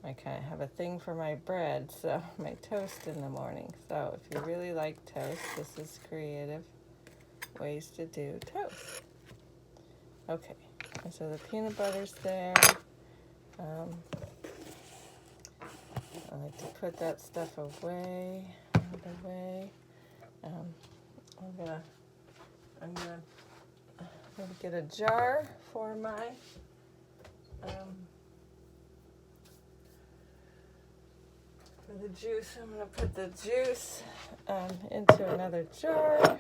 I kind of have a thing for my bread, so my toast in the morning. So if you really like toast, this is creative ways to do toast. Okay, and so the peanut butter's there. I like to put that stuff away, out of the way. I'm gonna get a jar for my for the juice. I'm gonna put the juice into another jar.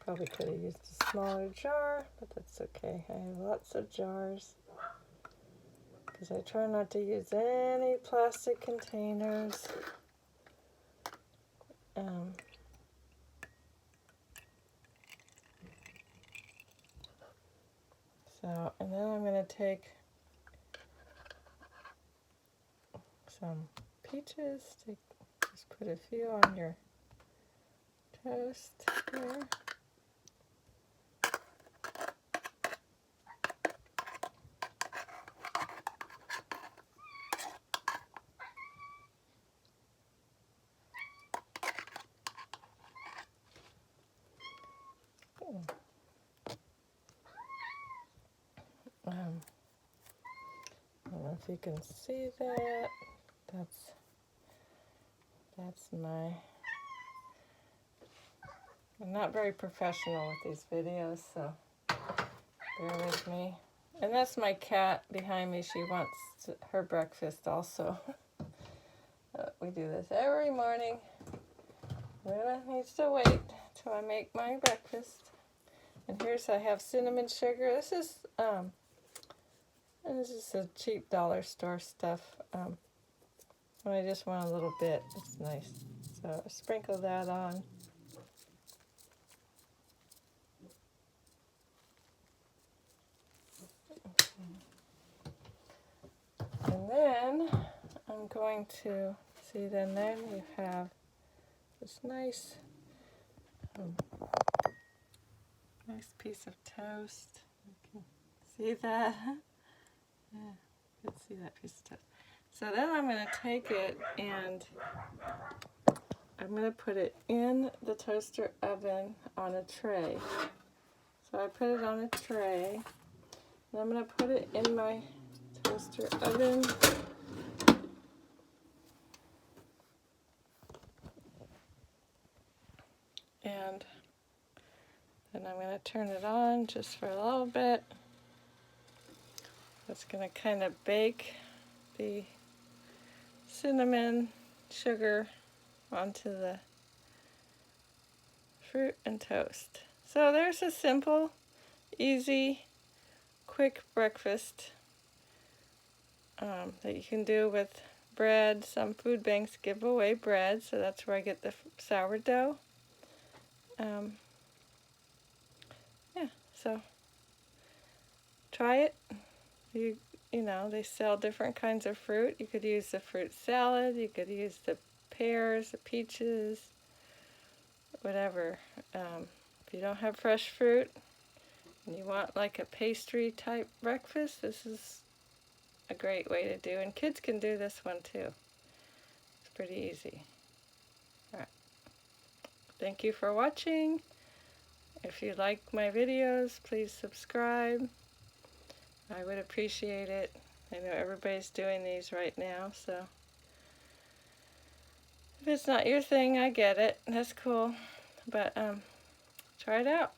Probably could have used a smaller jar, but that's okay. I have lots of jars because I try not to use any plastic containers. And then I'm going to take some peaches. Just put a few on your toast here. I don't know if you can see that. That's my... I'm not very professional with these videos, so bear with me. And that's my cat behind me. She wants her breakfast also. We do this every morning. Luna needs to wait till I make my breakfast. And I have cinnamon sugar. This is a cheap dollar store stuff. When I just want a little bit, it's nice. So I sprinkle that on. And then I'm going to see. Then you have this nice piece of toast. You can see that. Yeah, you can see that piece of toast. So then I'm going to take it and I'm going to put it in the toaster oven on a tray. So I put it on a tray, and I'm going to put it in my toaster oven. And then I'm going to turn it on just for a little bit. That's going to kind of bake the cinnamon sugar onto the fruit and toast. So there's a simple, easy, quick breakfast that you can do with bread. Some food banks give away bread, so that's where I get the sourdough. Yeah, so try it. You know, they sell different kinds of fruit. You could use the fruit salad, you could use the pears, the peaches, whatever. If you don't have fresh fruit and you want like a pastry type breakfast, this is a great way to do. And kids can do this one too. It's pretty easy. All right. Thank you for watching. If you like my videos, please subscribe. I would appreciate it. I know everybody's doing these right now, so if it's not your thing, I get it. That's cool. But try it out.